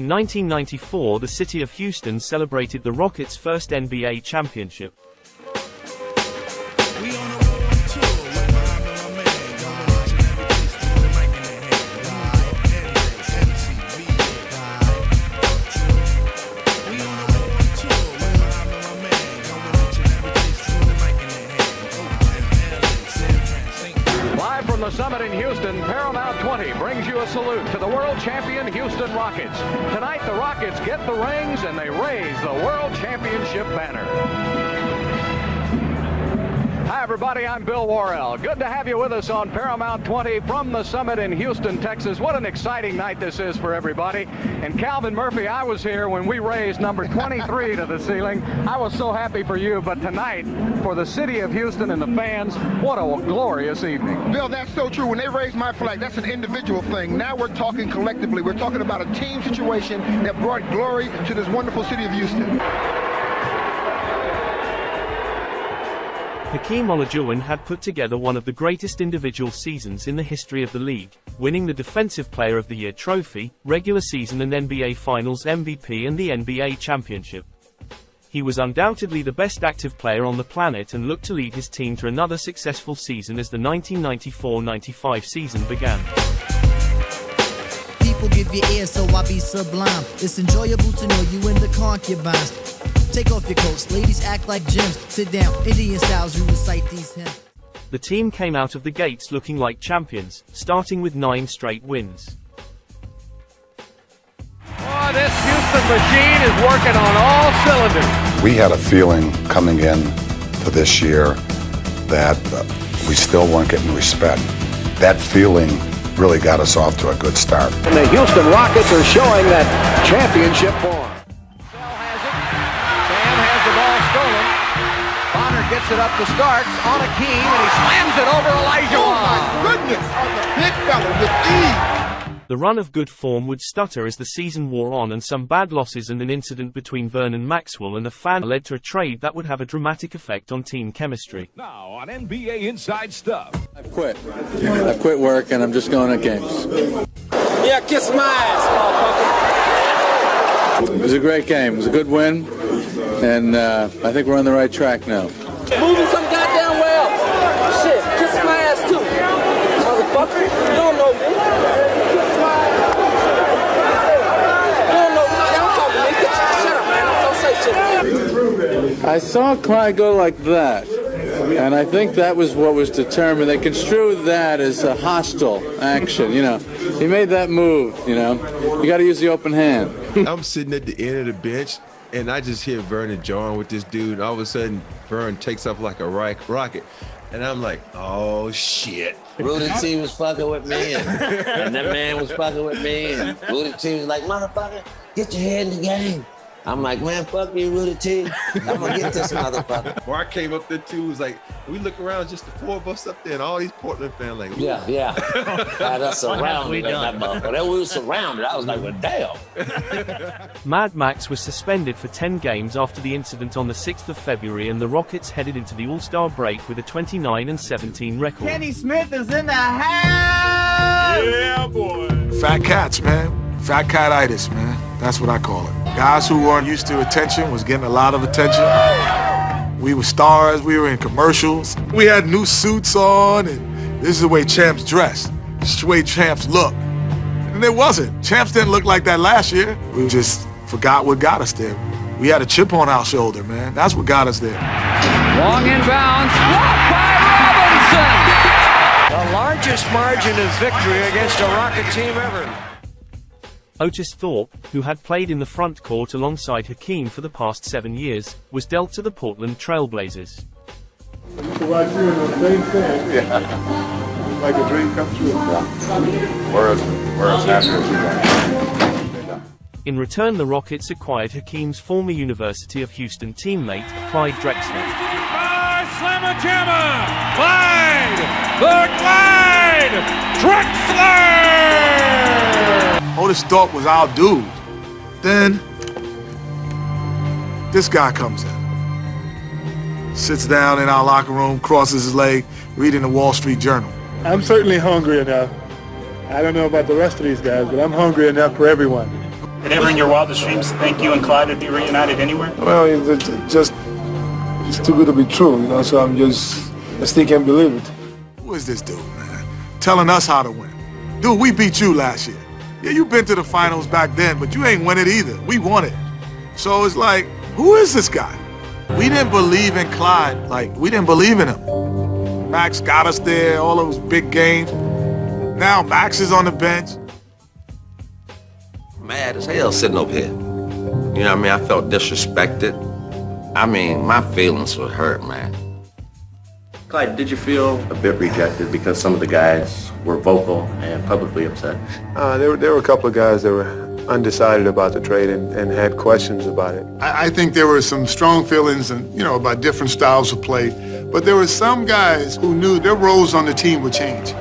In 1994, the city of Houston celebrated the Rockets' first NBA championship. From the summit in Houston, Paramount 20 brings you a salute to the world champion Houston Rockets. Tonight, the Rockets get the rings and they raise the world championship banner. Hi, everybody. I'm Bill Worrell. Good to have you with us on Paramount 20 from the summit in Houston, Texas. What an exciting night this is for everybody. And Calvin Murphy, I was here when we raised number 23 to the ceiling. I was so happy for you, but tonight, for the city of Houston and the fans, what a glorious evening. Bill, that's so true. When they raised my flag, that's an individual thing. Now we're talking collectively. We're talking about a team situation that brought glory to this wonderful city of Houston. Hakeem Olajuwon had put together one of the greatest individual seasons in the history of the league, winning the Defensive Player of the Year trophy, regular season and NBA Finals MVP and the NBA championship. He was undoubtedly the best active player on the planet and looked to lead his team to another successful season as the 1994-95 season began. People give you ear, so I be sublime. It's enjoyable to know you in the concubines. Take off your coats, ladies act like gems. Sit down, Indian styles, you recite these hymns. The team came out of the gates looking like champions, starting with 9 straight wins. Oh, this Houston machine is working on all cylinders. We had a feeling coming in to this year that we still weren't getting respect. That feeling really got us off to a good start. And the Houston Rockets are showing that championship form. Gets it up to Starks on Hakeem, and he slams it over Elijah. Oh my goodness, on the big fella with ease. The run of good form would stutter as the season wore on, and some bad losses and an incident between Vernon Maxwell and a fan led to a trade that would have a dramatic effect on team chemistry. Now on NBA Inside Stuff. I've quit. I've quit work and I'm just going to games. Yeah, kiss my ass, motherfucker. It was a great game. It was a good win, and I think we're on the right track now. Moving some goddamn well. Shit, kiss my ass too. Motherfucker, you don't know me. You don't know me. Don't talk to me. Shut up, man. Don't say shit. I saw Clyde go like that, and I think that was what was determined. They construed that as a hostile action, you know. He made that move, you know. You got to use the open hand. I'm sitting at the end of the bench, and I just hear Vernon jawing with this dude. And all of a sudden, Vern takes off like a rocket. And I'm like, oh, shit. Rudy T was fucking with me, and that man was fucking with me. And Rudy T was like, motherfucker, get your head in the game. I'm like, man, fuck you, Rudy T. I'm going to get this motherfucker. Where I came up there, too, was like, we look around, just the 4 of us up there, and all these Portland fans like, ooh. Yeah. Had us surrounded. That motherfucker. We were surrounded. I was like, well, damn. Mad Max was suspended for 10 games after the incident on the 6th of February, and the Rockets headed into the All-Star break with a 29-17 record. Kenny Smith is in the house! Yeah, boy. Fat cats, man. Fat cat-itis, man. That's what I call it. Guys who weren't used to attention was getting a lot of attention. We were stars. We were in commercials. We had new suits on, and this is the way champs dress. This is the way champs look. And it wasn't. Champs didn't look like that last year. We just forgot what got us there. We had a chip on our shoulder, man. That's what got us there. Long inbounds, blocked by Robinson. The largest margin of victory against a Rocket team ever. Otis Thorpe, who had played in the front court alongside Hakeem for the past 7 years, was dealt to the Portland Trail Blazers. Right here in the same thing. Yeah. Like a dream come true. We're as happy as you are. In return, the Rockets acquired Hakeem's former University of Houston teammate, Clyde Drexler. Slamma jamma! Clyde Drexler! Otis Thorpe was our dude. Then, this guy comes in. Sits down in our locker room, crosses his leg, reading the Wall Street Journal. I'm certainly hungry enough. I don't know about the rest of these guys, but I'm hungry enough for everyone. Did ever in your wildest dreams think you and Clyde would be reunited anywhere? Well, it's too good to be true, you know, so I still can't believe it. Who is this dude, man? Telling us how to win. Dude, we beat you last year. Yeah, you been to the finals back then, but you ain't win it either. We won it. So it's like, who is this guy? We didn't believe in Clyde. Like, we didn't believe in him. Max got us there, all those big games. Now Max is on the bench. Mad as hell sitting over here. You know what I mean? I felt disrespected. I mean, my feelings were hurt, man. Clyde, did you feel a bit rejected because some of the guys were vocal and publicly upset? There were a couple of guys that were undecided about the trade and had questions about it. I think there were some strong feelings and, you know, about different styles of play, but there were some guys who knew their roles on the team would change.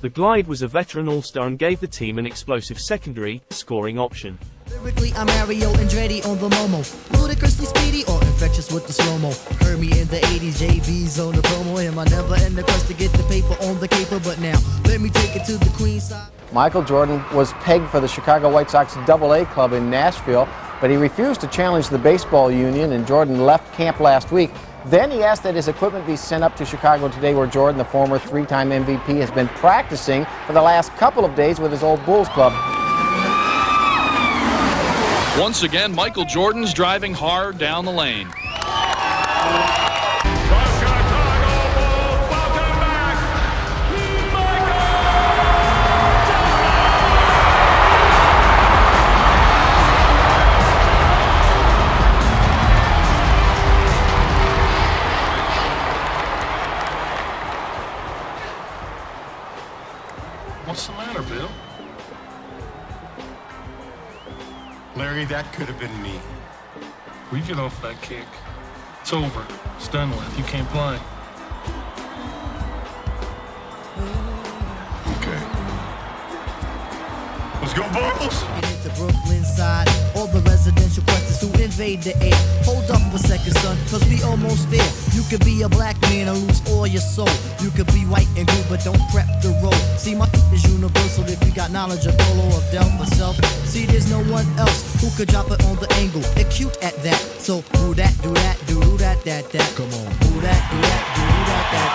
The Glide was a veteran all-star and gave the team an explosive secondary, scoring option. Lyrically, I'm Mario Andretti on the Momo. Ludicrously speedy or infectious with the slow-mo. Heard me in the 80s, JB's on the promo. Am I never in the quest to get the paper on the caper? But now, let me take it to the Queen side. Michael Jordan was pegged for the Chicago White Sox AA club in Nashville, but he refused to challenge the baseball union, and Jordan left camp last week. Then he asked that his equipment be sent up to Chicago today, where Jordan, the former three-time MVP, has been practicing for the last couple of days with his old Bulls club. Once again, Michael Jordan's driving hard down the lane. What's the matter, Bill? Larry, that could have been me. We get off that kick. It's over. It's done with. You can't play. Okay. Let's go, Bulls! Get into Brooklyn side, all the residential questions who invade the air. Hold up a second, son, cause we almost there. You could be a black man and lose all your soul. You could be white and good, but don't prep the road. See, my is universal if you got knowledge of Dolo or Del for self. See, there's no one else who could drop it on the angle. Acute at that. So do that, do that, do that, that. Come on. Do that, do that, do that, that.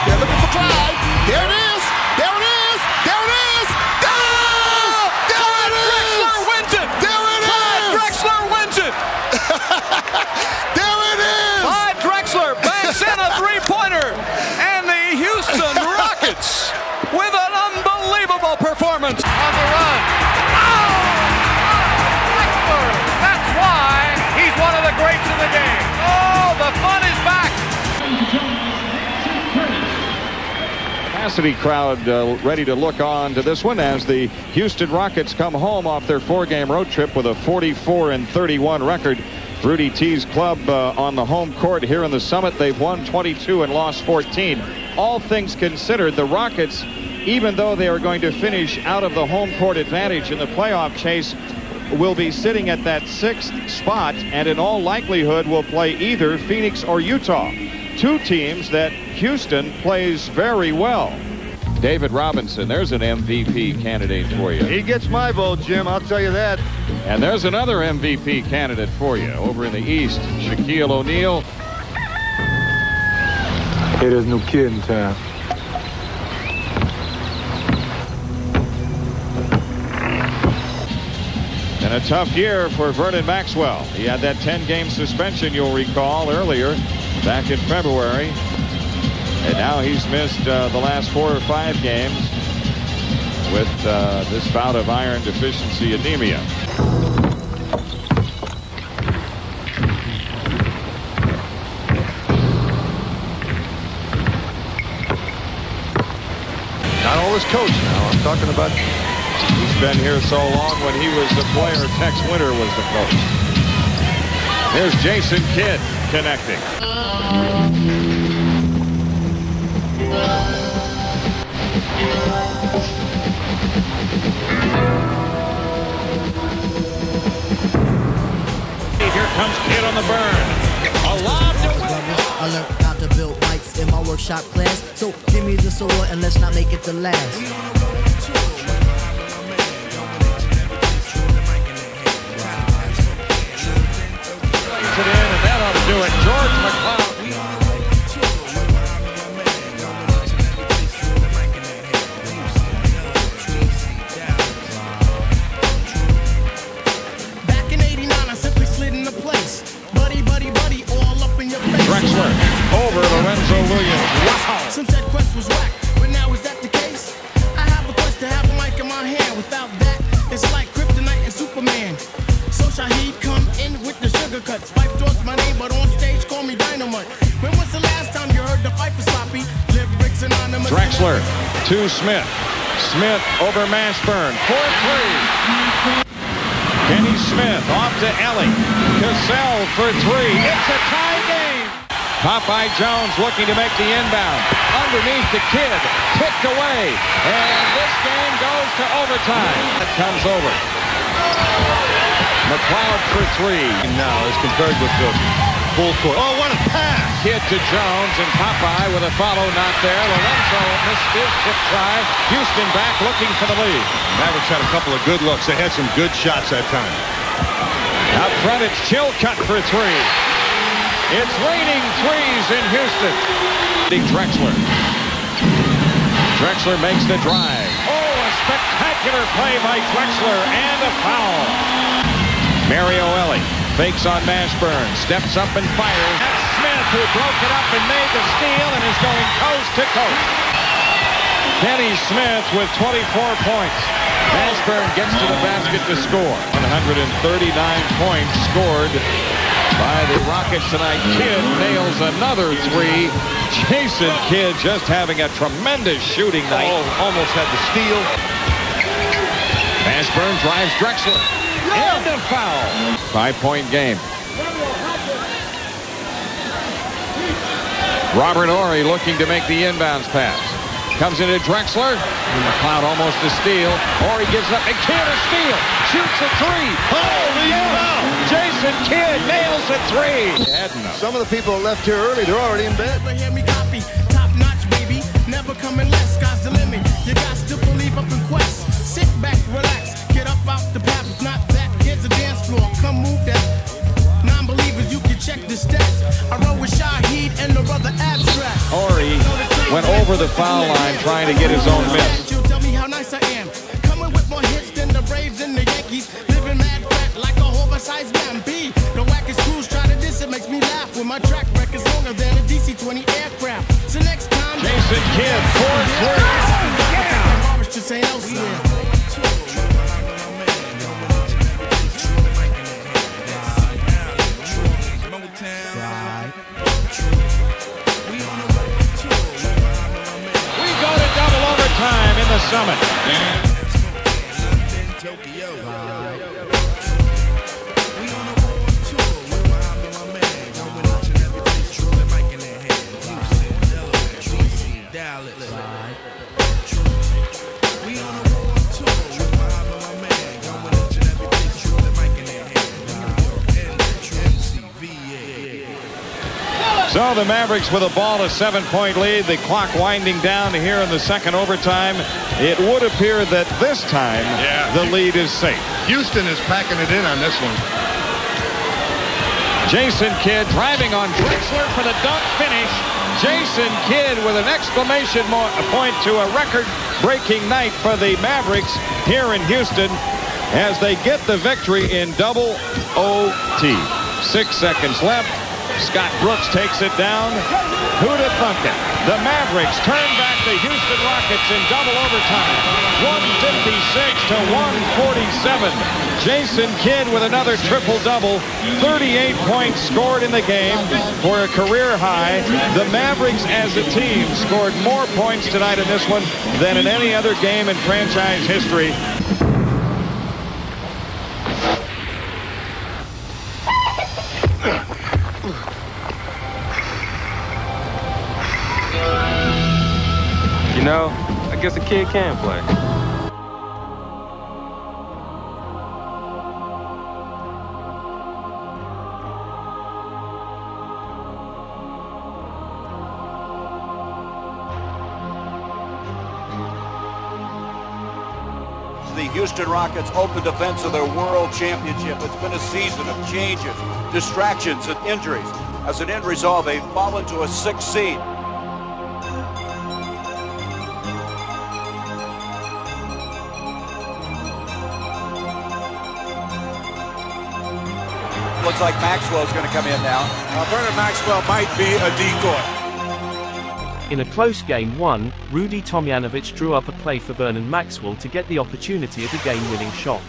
They're looking for Clyde. There it is. There it is. There it is. Drexler wins it! There it Clyde is. Drexler wins it! There it is. Clyde Drexler banks in a three-pointer, and the Houston Rockets with an unbelievable performance on the run. Oh! Drexler! That's why he's one of the greats of the game. Oh, the fun is back. Capacity crowd ready to look on to this one as the Houston Rockets come home off their four-game road trip with a 44-31 record. Rudy T's club on the home court here in the Summit. They've won 22 and lost 14. All things considered, the Rockets, even though they are going to finish out of the home court advantage in the playoff chase, will be sitting at that 6th spot and in all likelihood will play either Phoenix or Utah. Two teams that Houston plays very well. David Robinson, there's an MVP candidate for you. He gets my vote, Jim, I'll tell you that. And there's another MVP candidate for you over in the East, Shaquille O'Neal. Hey, there's no kid in town. And a tough year for Vernon Maxwell. He had that 10-game suspension, you'll recall, earlier, back in February. And now he's missed the last 4 or 5 games with this bout of iron deficiency anemia. Not all his coach now. I'm talking about... He's been here so long. When he was the player, Tex Winter was the coach. There's Jason Kidd connecting. Here comes Kidd on the burn. A lob to I learned how to build bikes in my workshop class. So give me the sword and let's not make it the last. puts it in, and that ought to do it. George McCloud. Back in '89, I simply slid into place. Buddy, buddy, buddy, all up in your face. Drexler over Lorenzo Williams. Wow. Some said Quest was whack, but now is that the case? I have a quest to have a mic in my hand. Without that, it's like Kryptonite and Superman. So Shaheed come in with the sugar cuts. Fife talks my name, but on stage call me Dynamite. When was the last time you heard the fight for sloppy? Lyrics anonymous. Drexler to Smith. Smith over Mashburn. 4-3. Kenny Smith off to Ellie. Cassell for 3. It's a tie game. Popeye Jones looking to make the inbound. Underneath the Kid. Kicked away. And this game goes to overtime. That comes over. McLeod for 3. Now, as compared with the full court. Oh, what a pass! Kid to Jones, and Popeye with a follow not there. Lorenzo missed his tip try. Houston back looking for the lead. Mavericks had a couple of good looks. They had some good shots that time. Out front, it's Chilcutt for 3. It's raining threes in Houston. Drexler. Drexler makes the drive. Oh, a spectacular play by Drexler and a foul. Mario Ellie fakes on Mashburn, steps up and fires. That's Smith who broke it up and made the steal and is going coast to coast. Kenny Smith with 24 points. Mashburn gets to the basket to score. 139 points scored by the Rockets tonight. Kidd nails another 3. Jason Kidd just having a tremendous shooting night. Oh, almost had the steal. Mashburn drives Drexler. And a foul. 5-point game. Robert Horry looking to make the inbounds pass. Comes into Drexler. McLeod almost a steal. Horry gives up. And Kidd a steal. Shoots a 3. Holy foul. Jason Kidd nails a 3. Some of the people that left here early, they're already in bed. Hear me copy. Top notch, baby. Never coming less. Sky's the limit. You got to believe up in Quest. Sit back, relax. Get up out the path. If not that, here's a dance floor. Come move that. Non-believers, you can check the stats. I roll with Shaheed and the brother Abstract. Horry went over the foul line trying to get his own miss. You tell me how nice I am. Coming with more hits than the Braves and the Yankees. Living mad fat like a oversized man. B. The wackest crews try to diss it. Makes me laugh when my track record's longer than a DC-20 aircraft. So next time, Jason Kidd, 4-3. Yeah. Just ain't elsewhere. Time in the Summit. So the Mavericks with a ball, a 7-point lead. The clock winding down here in the second overtime. It would appear that this time the lead is safe. Houston is packing it in on this one. Jason Kidd driving on Drexler for the dunk finish. Jason Kidd with an exclamation point to a record-breaking night for the Mavericks here in Houston as they get the victory in double OT. 6 seconds left. Scott Brooks takes it down. Who'd have thunk it? The Mavericks turn back the Houston Rockets in double overtime. 156 to 147. Jason Kidd with another triple-double. 38 points scored in the game for a career high. The Mavericks as a team scored more points tonight in this one than in any other game in franchise history. You know, I guess a kid can play. The the Houston Rockets open defense of their world championship. It's been a season of changes, distractions, and injuries. As an end result, they've fallen to a 6th seed. Looks like Maxwell's going to come in now. Vernon Maxwell might be a decoy. In a close Game 1, Rudy Tomjanovich drew up a play for Vernon Maxwell to get the opportunity at a game-winning shot.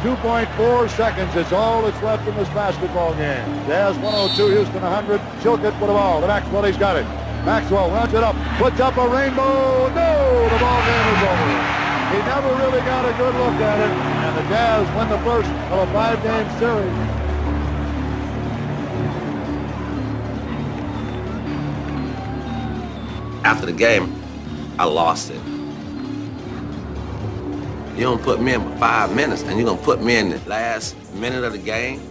2.4 seconds is all that's left in this basketball game. Jazz 102, Houston 100. Chilcutt with the ball. To Maxwell, he's got it. Maxwell runs it up, puts up a rainbow. No, the ball game is over. He never really got a good look at it, and the Jazz win the first of a 5-game series. After the game, I lost it. You don't put me in for 5 minutes, and you're gonna put me in the last minute of the game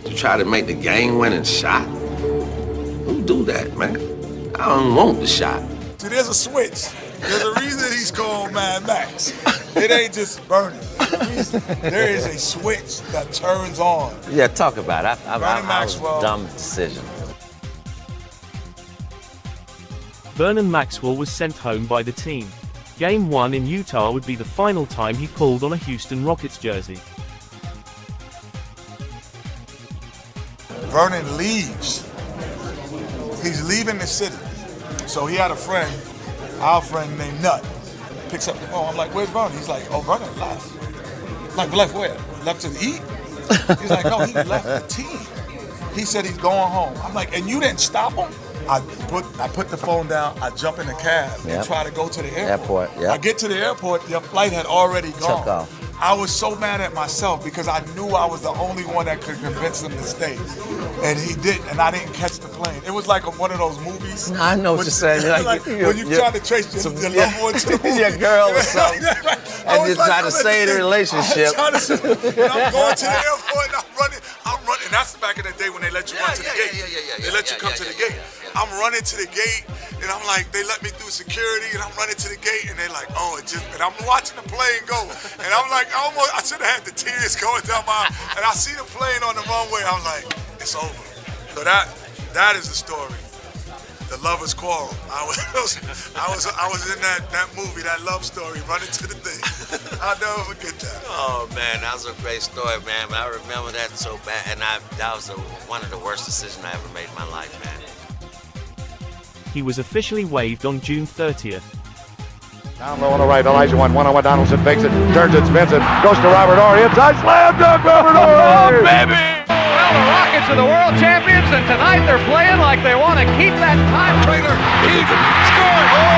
to try to make the game-winning shot? Who do that, man? I don't want the shot. So there's a switch. There's a reason he's called Mad Max. It ain't just burning. There is a switch that turns on. Yeah, talk about it. Vernon Maxwell. Dumb decision. Vernon Maxwell was sent home by the team. Game 1 in Utah would be the final time he pulled on a Houston Rockets jersey. Vernon leaves. He's leaving the city. So he had a friend, our friend named Nut, picks up the phone. I'm like, where's Vernon? He's like, oh, Vernon left. I'm like, left where? Left to eat? He's like, no, he left the team. He said he's going home. I'm like, and you didn't stop him? I put the phone down, I jump in the cab and try to go to the airport. I get to the airport, the flight had already gone. Took off. I was so mad at myself because I knew I was the only one that could convince him to stay. And he didn't, and I didn't catch the plane. It was like one of those movies. I know what you're saying. Like when you try to trace your loved one to the movie. Your girl or something. And you try to save the relationship. And I'm going to the airport and I'm running. And that's back in the day when they let you run to the gate. They let you come to the gate. I'm running to the gate, and I'm like, they let me through security, and I'm running to the gate, and they're like, oh, and I'm watching the plane go, and I'm like, I should have had the tears going down my eye, and I see the plane on the runway, I'm like, it's over. So that is the story. The lovers quarrel. I was in that movie, that love story, running to the thing. I'll never forget that. Oh man, that was a great story, man. I remember that so bad, and that was one of the worst decisions I ever made in my life, man. He was officially waived on June 30th. Down low on the right, Elijah one-on-one, Donaldson fakes it, turns it, spins it, goes to Robert Horry, inside, slam dunk, Robert Horry! Oh, baby! Well, the Rockets are the world champions, and tonight they're playing like they want to keep that tiebreaker. He's scoring! Oh,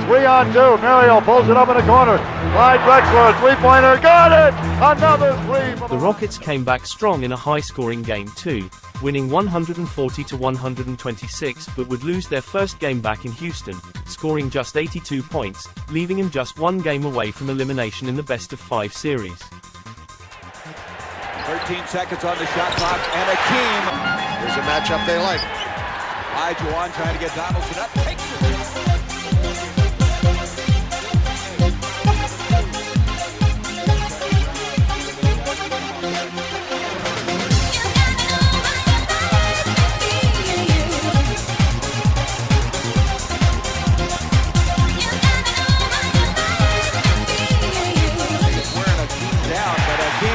3-on-2, Muriel pulls it up in the corner. Clyde Drexler, three-pointer, got it! Another three! The Rockets came back strong in a high-scoring Game 2, winning 140-126, but would lose their first game back in Houston, scoring just 82 points, leaving him just one game away from elimination in the best-of-5 series. 13 seconds on the shot clock, and Akeem. Here's a matchup they like. Juwan trying to get Donaldson up. Takes it.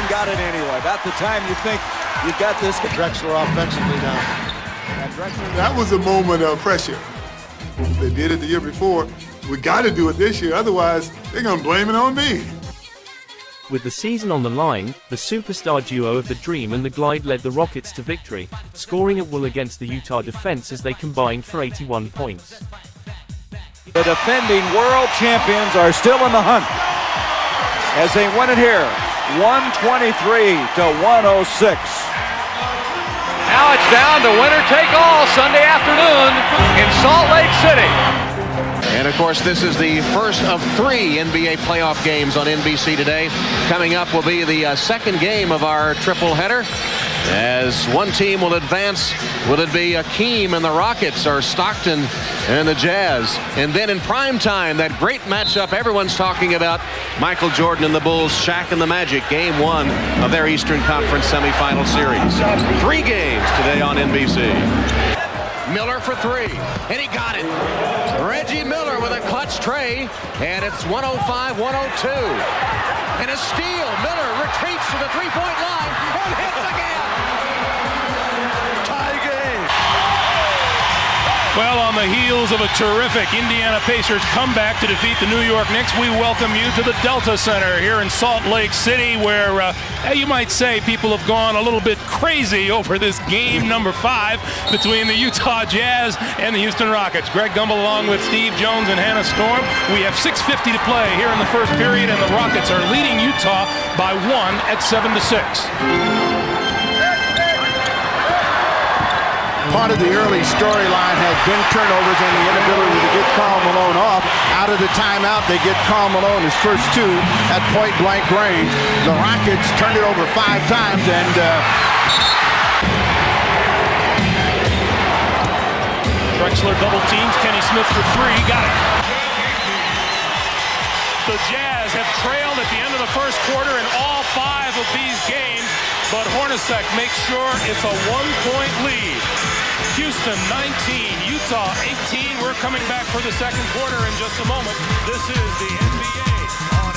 Got it anyway. About the time you think you got this. Drexler offensively now. That was a moment of pressure. They did it the year before. We got to do it this year, otherwise they're going to blame it on me. With the season on the line, the superstar duo of the Dream and the Glide led the Rockets to victory, scoring at will against the Utah defense as they combined for 81 points. The defending world champions are still in the hunt as they win it here. 123-106. Now it's down to winner take all Sunday afternoon in Salt Lake City. And of course, this is the first of 3 NBA playoff games on NBC today. Coming up will be the second game of our triple header. As one team will advance, will it be Akeem and the Rockets or Stockton and the Jazz? And then in prime time, that great matchup everyone's talking about, Michael Jordan and the Bulls, Shaq and the Magic, game one of their Eastern Conference semifinal series. 3 games today on NBC. Miller for 3, and he got it. Reggie Miller with a clutch tray, and it's 105-102. And a steal. Miller retreats to the three-point line and hits again. Tie game. Well, on the heels of a terrific Indiana Pacers comeback to defeat the New York Knicks, we welcome you to the Delta Center here in Salt Lake City, where you might say people have gone a little bit crazy over this game number 5 between the Utah Jazz and the Houston Rockets. Greg Gumbel along with Steve Jones and Hannah Storm. We have 6:50 to play here in the first period, and the Rockets are leading Utah by 1 at 7-6. Part of the early storyline has been turnovers and the inability to get Karl Malone off. Out of the timeout, they get Karl Malone his first 2 at point-blank range. The Rockets turned it over 5 times, and Drexler double teams Kenny Smith for 3. Got it. The Jazz have trailed at the end of the first quarter in all 5 of these games, but Hornacek makes sure it's a 1-point lead. Houston 19, Utah 18. We're coming back for the second quarter in just a moment. This is the NBA on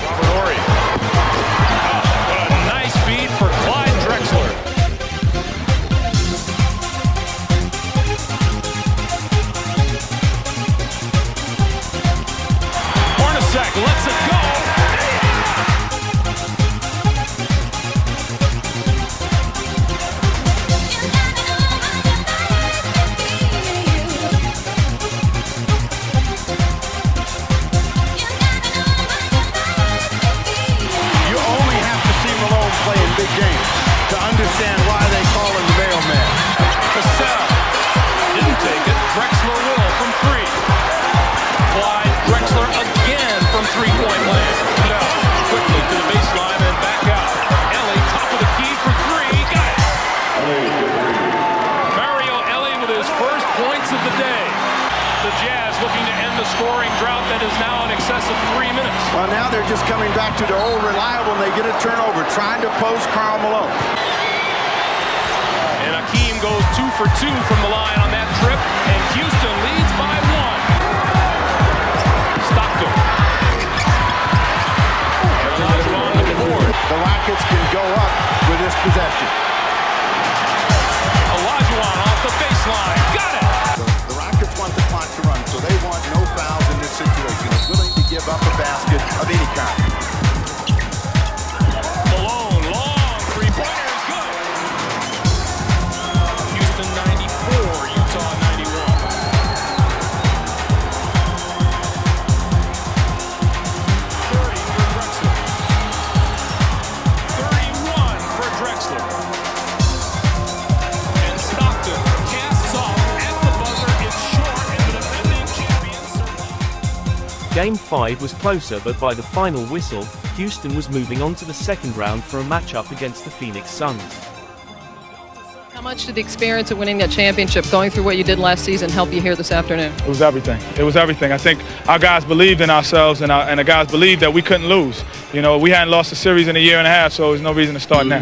Robert Horry. What a nice feed for Clyde Drexler. Lets it go. you only have to see Malone play in big games to understand why they call him the mailman. Cassell didn't take it. Drexler will from 3. Clyde Drexler again from 3-point land. Quickly to the baseline and back out. Ellie, top of the key for 3. Got it. Mario Ellie with his first points of the day. The Jazz looking to end the scoring drought that is now in excess of 3 minutes. Well, now they're just coming back to their old reliable, and they get a turnover, trying to post Karl Malone. And Akeem goes 2 for 2 from the line on that trip, and Houston leads by 1. Stockton. And Olajuwon with the board. The Rockets can go up with this possession. Olajuwon off the baseline. Got it! The Rockets want the clock to run, so they want no fouls in this situation. They're willing to give up a basket of any kind. Malone, long 3-pointer is good. Houston 94, Utah 91. 30 for Drexler. 31 for Drexler. And Stockton casts off at the buzzer. It's short, and the defending champions survive. Game 5 was closer, but by the final whistle, Houston was moving on to the second round for a matchup against the Phoenix Suns. How much did the experience of winning that championship, going through what you did last season, help you here this afternoon? It was everything. It was everything. I think our guys believed in ourselves, and the guys believed that we couldn't lose. You know, we hadn't lost a series in a year and a half, so there's no reason to start now.